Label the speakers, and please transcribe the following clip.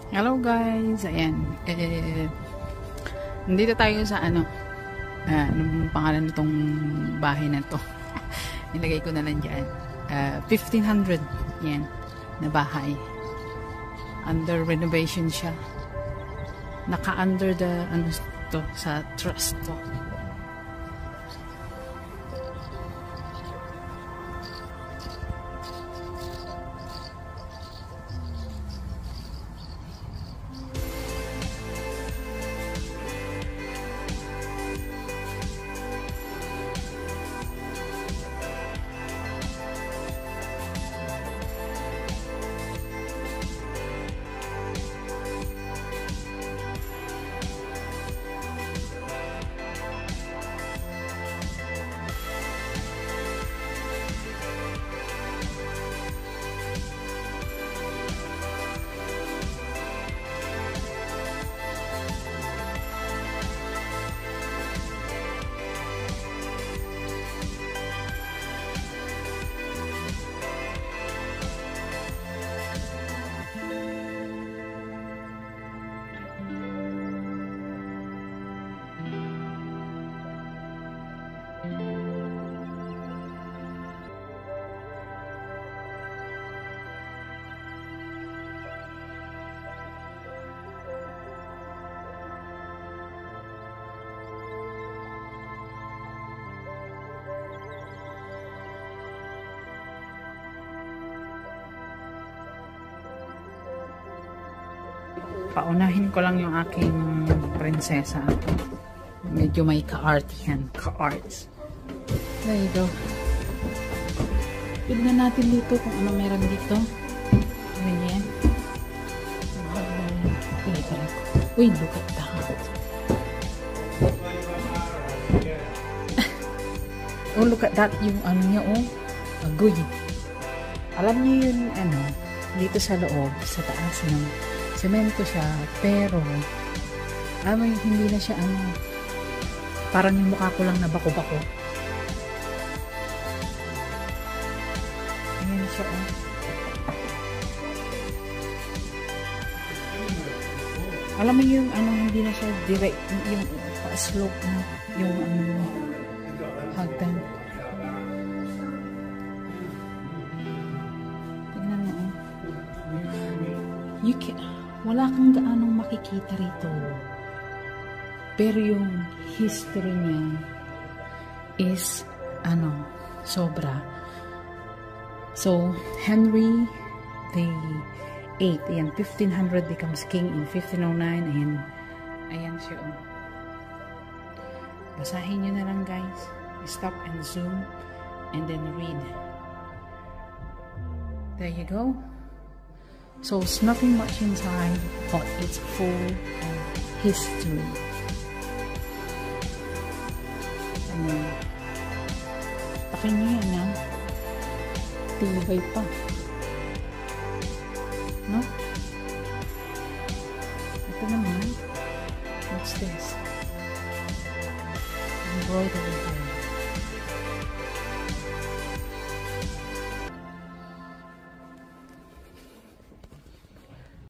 Speaker 1: Hello guys, ayan. Nandito tayo sa anong pangalan nitong bahay na to. Nilagay ko na lang dyan. 1500 yan na bahay. Under renovation siya. Naka-under the sa trust to. Paunahin ko lang yung aking prinsesa. Medyo may ka-art yan. Ka-arts. There you go. Tignan natin dito kung ano meron dito. Ganyan. Uy, look at that. Oh, look at that. Yung ano niya, oh. Agoy. Alam niyo yun, dito sa loob, sa taas ng semento siya, pero hindi na siya parang yung mukha ko lang na bako-bako. Ayan siya, oh. Alam mo yung hindi na siya direct, yung pa-slope na yung hagdan. Tignan mo, oh. Wala kang gaanong makikita rito. Pero yung history niya is, sobra. So, Henry the 8th, ayan, 1500 becomes king in 1509, and ayan siya. Basahin nyo na lang, guys. Stop and zoom, and then read. There you go. So, it's nothing much inside, but it's full of history. Takin nyo yan, tibay pa. No? Ito naman. What's this? Embroidery here.